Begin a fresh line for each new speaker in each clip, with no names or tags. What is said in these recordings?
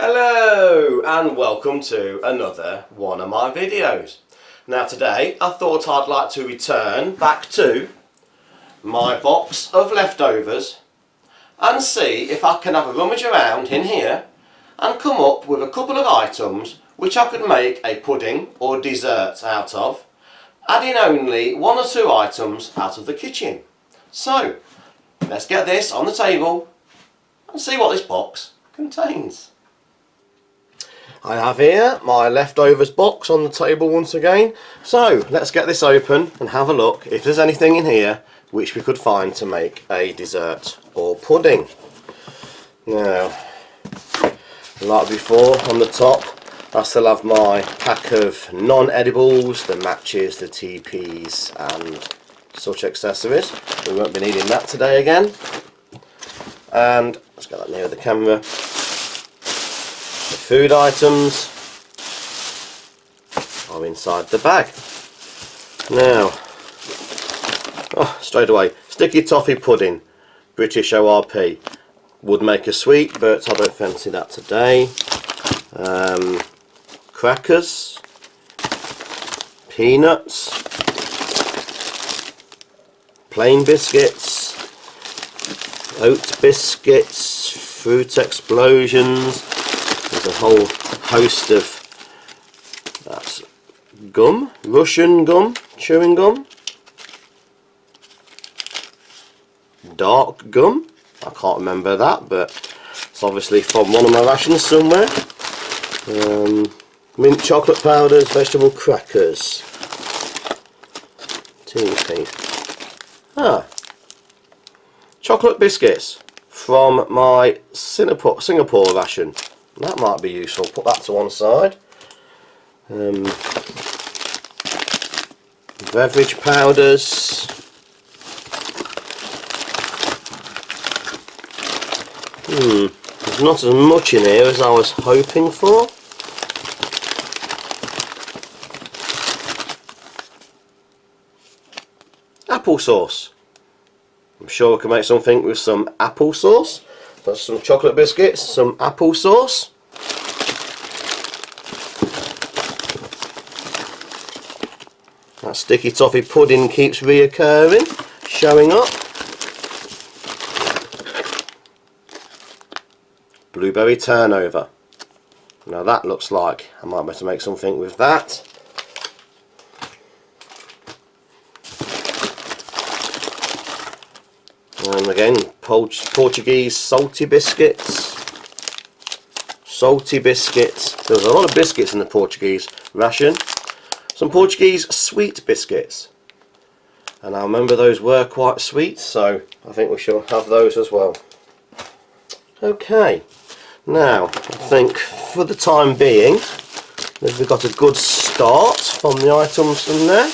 Hello and welcome to another one of my videos. Now today I thought I'd like to return back to my box of leftovers and see if I can have a rummage around in here and come up with a couple of items which I could make a pudding or dessert out of, adding only one or two items out of the kitchen. So let's get this on the table and see what this box contains. I have here my leftovers box on the table once again, so let's get this open and have a look if there's anything in here which we could find to make a dessert or pudding. Now, like before, on the top I still have my pack of non-edibles, the matches, the TPs and such accessories. We won't be needing that today again. And let's get that near the camera. The food items are inside the bag. Now, straight away, sticky toffee pudding, British M.R.E. Would make a sweet, but I don't fancy that today. Crackers, peanuts, plain biscuits, oat biscuits, fruit explosions. There's a whole host of gum, Russian gum, chewing gum, dark gum, I can't remember that, but it's obviously from one of my rations somewhere. Mint chocolate powders, vegetable crackers, TP. Chocolate biscuits from my Singapore ration. That might be useful. Put that to one side. Beverage powders. There's not as much in here as I was hoping for. Applesauce. I'm sure we can make something with some applesauce. That's some chocolate biscuits, some applesauce. That sticky toffee pudding keeps reoccurring, showing up. Blueberry turnover. Now that looks like I might be able to make something with that. And again, Portuguese salty biscuits. Salty biscuits. There's a lot of biscuits in the Portuguese ration. Some Portuguese sweet biscuits. And I remember those were quite sweet, so I think we shall have those as well. Okay, now I think for the time being we've got a good start from the items in there.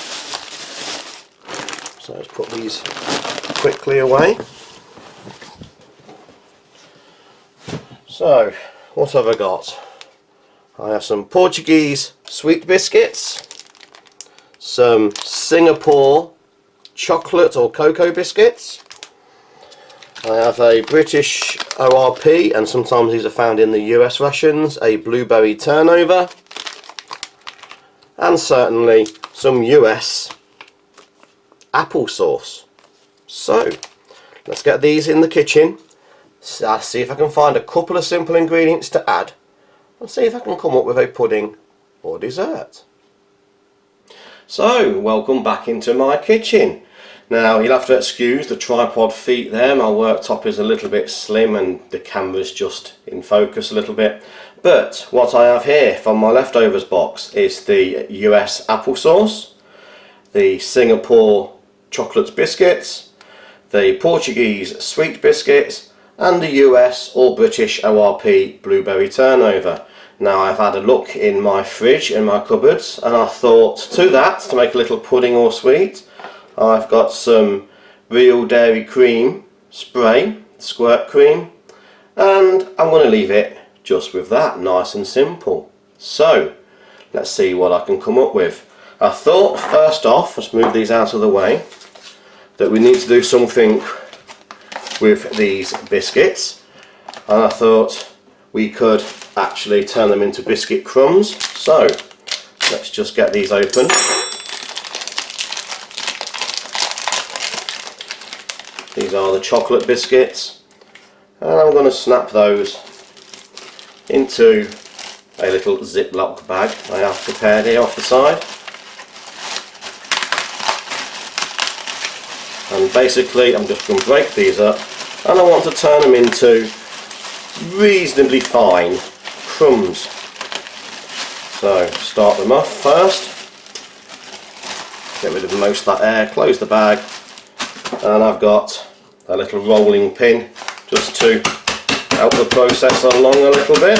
So let's put these quickly away. So, what have I got? I have some Portuguese sweet biscuits, some Singapore chocolate or cocoa biscuits. I have a British M.R.E, and sometimes these are found in the US rations, a blueberry turnover, and certainly some US applesauce. So, let's get these in the kitchen. I'll see if I can find a couple of simple ingredients to add and see if I can come up with a pudding or dessert. So, welcome back into my kitchen. Now, you'll have to excuse the tripod feet there. My worktop is a little bit slim and the camera's just in focus a little bit. But what I have here from my leftovers box is the US applesauce, the Singapore chocolate biscuits, the Portuguese sweet biscuits, and the US or British M.R.E blueberry turnover. Now, I've had a look in my fridge and my cupboards, and I thought to that, to make a little pudding or sweet, I've got some real dairy cream spray, squirt cream, and I'm going to leave it just with that, nice and simple. So let's see what I can come up with. I thought first off, let's move these out of the way, that we need to do something with these biscuits, and I thought we could actually turn them into biscuit crumbs. So let's just get these open. These are the chocolate biscuits, and I'm going to snap those into a little Ziploc bag I have prepared here off the side. And basically I'm just going to break these up, and I want to turn them into reasonably fine crumbs. So start them off first, get rid of most of that air, close the bag, and I've got a little rolling pin just to help the process along a little bit.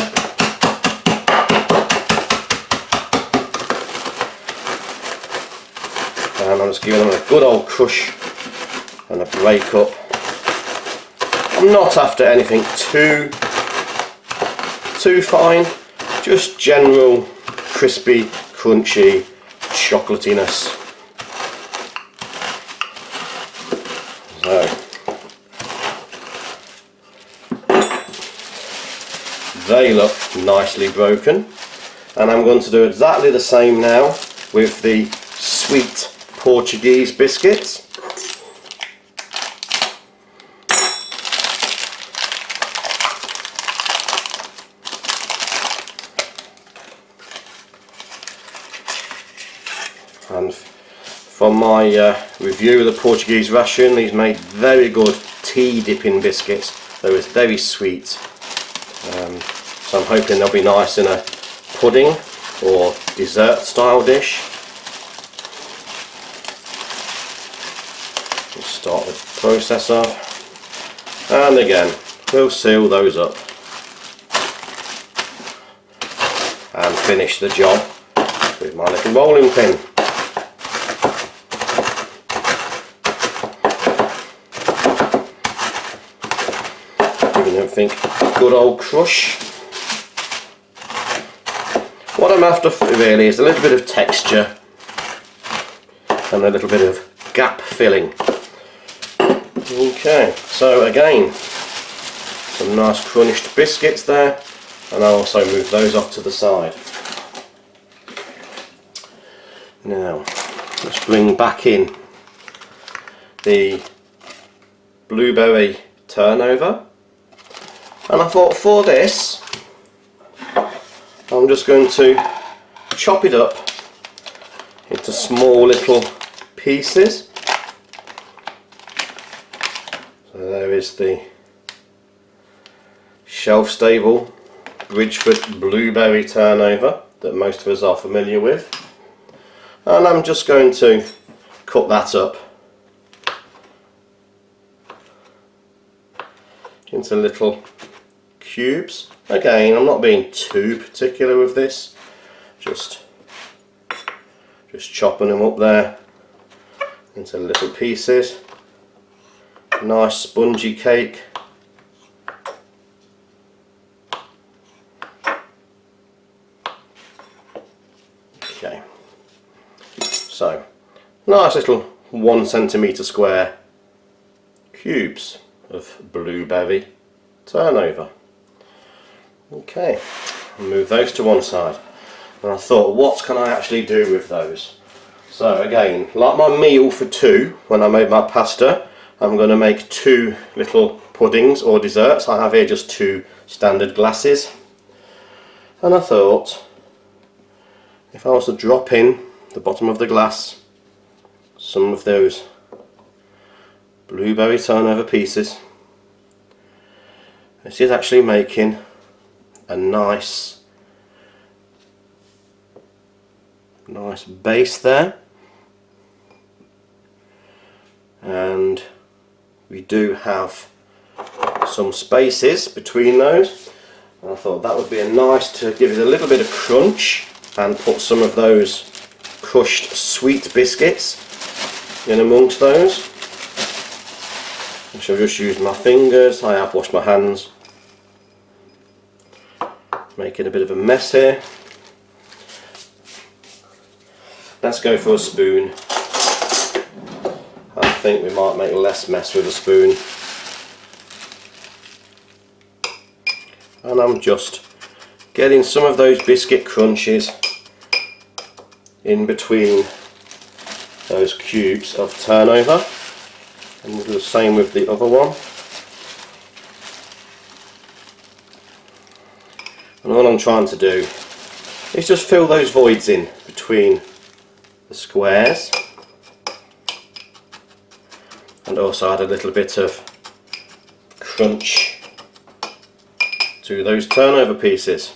And I'm just giving them a good old crush and a break up. I'm not after anything too fine, just general crispy, crunchy chocolatiness. So they look nicely broken, and I'm going to do exactly the same now with the sweet Portuguese biscuits. And from my review of the Portuguese ration, these made very good tea dipping biscuits. They were very sweet, so I'm hoping they'll be nice in a pudding or dessert style dish. We'll start the process off, and again we'll seal those up and finish the job with my little rolling pin. Think good old crush. What I'm after really is a little bit of texture and a little bit of gap filling. Okay, so again, some nice crunched biscuits there, and I'll also move those off to the side. Now let's bring back in the blueberry turnover. And I thought for this, I'm just going to chop it up into small little pieces. So there is the shelf-stable Bridgeford blueberry turnover that most of us are familiar with. And I'm just going to cut that up into little cubes. Again, I'm not being too particular with this, just chopping them up there into little pieces. Nice spongy cake. Okay, so nice little 1 centimetre square cubes of blueberry turnover. Okay, move those to one side. And I thought, what can I actually do with those? So again, like my meal for two when I made my pasta, I'm going to make 2 little puddings or desserts. I have here just 2 standard glasses. And I thought, if I was to drop in the bottom of the glass some of those blueberry turnover pieces, this is actually making a nice base there, and we do have some spaces between those, and I thought that would be a nice to give it a little bit of crunch and put some of those crushed sweet biscuits in amongst those. I shall just use my fingers. I have washed my hands. Making a bit of a mess here. Let's go for a spoon. I think we might make less mess with a spoon. And I'm just getting some of those biscuit crunches in between those cubes of turnover, and we'll do the same with the other one. And all I'm trying to do is just fill those voids in between the squares, and also add a little bit of crunch to those turnover pieces.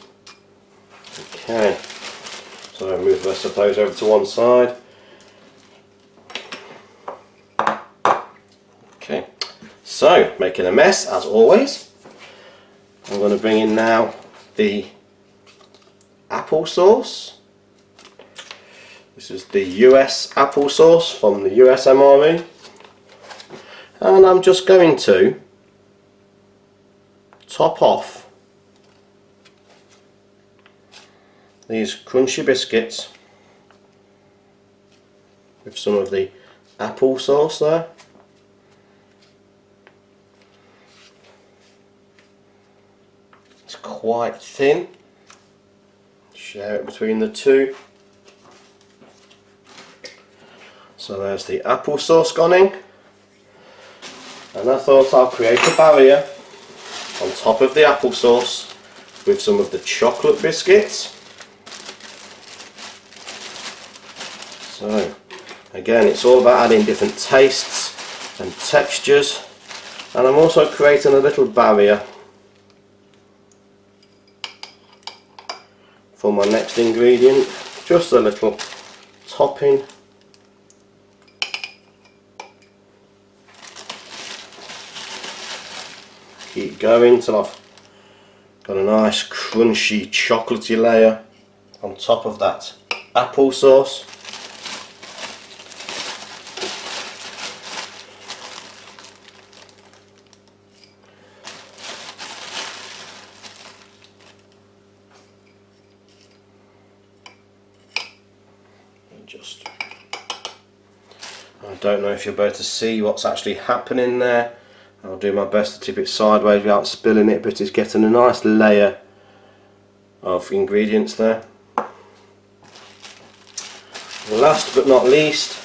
Okay, so I'll move the rest of those over to one side. Okay, so making a mess as always. I'm going to bring in now the applesauce. This is the US applesauce from the US M.R.E. And I'm just going to top off these crunchy biscuits with some of the applesauce there. It's quite thin. Share it between the two. So there's the applesauce gone in, and I thought I'll create a barrier on top of the applesauce with some of the chocolate biscuits. So again, it's all about adding different tastes and textures, and I'm also creating a little barrier for my next ingredient, just a little topping. Keep going till I've got a nice crunchy chocolatey layer on top of that applesauce. I don't know if you'll be able to see what's actually happening there. I'll do my best to tip it sideways without spilling it, but it's getting a nice layer of ingredients there. Last but not least,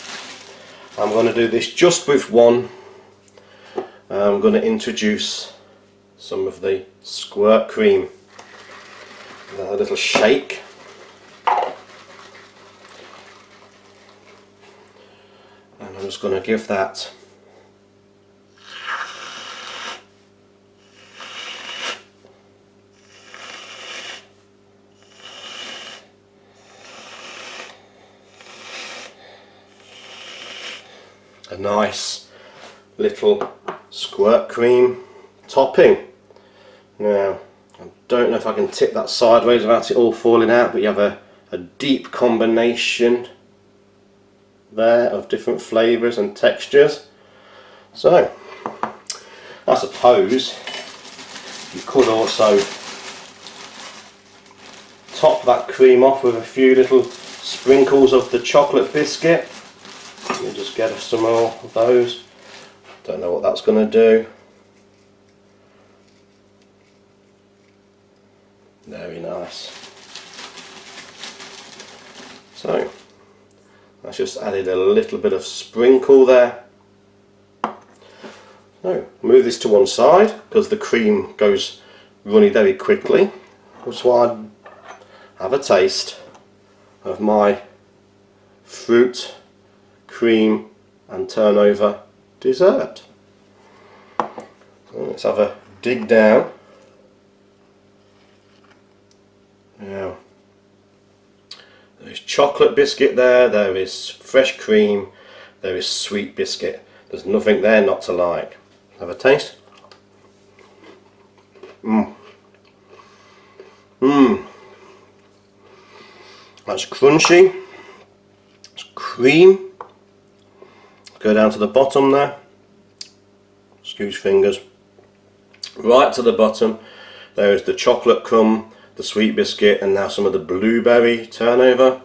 I'm going to do this just with one. I'm going to introduce some of the squirt cream. Give that a little shake. And I'm just going to give that a nice little squirt cream topping. Now, I don't know if I can tip that sideways without it all falling out, but you have a deep combination there of different flavours and textures. So, I suppose you could also top that cream off with a few little sprinkles of the chocolate biscuit. Let me just get some more of those. Don't know what that's going to do. Very nice. So, that's just added a little bit of sprinkle there. So, move this to one side because the cream goes runny very quickly. That's why I have a taste of my fruit, cream and turnover dessert. So let's have a dig down. Now, there's chocolate biscuit there, there is fresh cream, there is sweet biscuit. There's nothing there not to like. Have a taste. That's crunchy. It's cream. Go down to the bottom there. Excuse fingers. Right to the bottom, there is the chocolate crumb, the sweet biscuit, and now some of the blueberry turnover.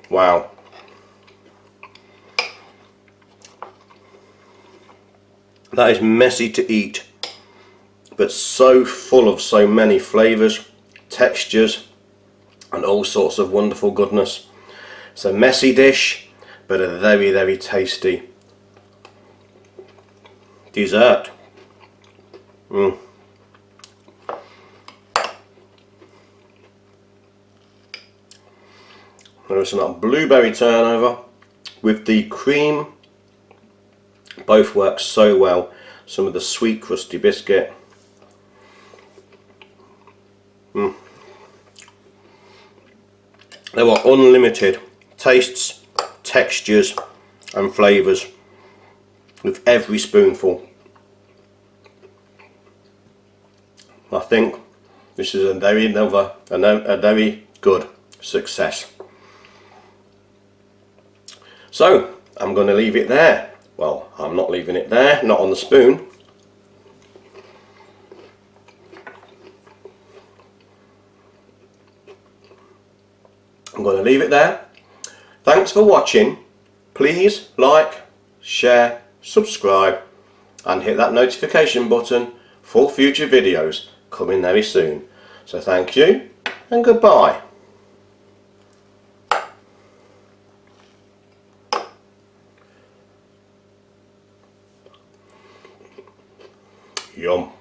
Wow. That is messy to eat, but so full of so many flavours, textures and all sorts of wonderful goodness. It's a messy dish, but a very, very tasty dessert. There's some blueberry turnover with the cream. Both work so well. Some of the sweet crusty biscuit. There are unlimited tastes, textures and flavours with every spoonful. I think this is a very good success. So I'm going to leave it there. Well, I'm not leaving it there, not on the spoon. I'm going to leave it there. Thanks for watching. Please like, share, subscribe and hit that notification button for future videos coming very soon. So thank you and goodbye. Yum.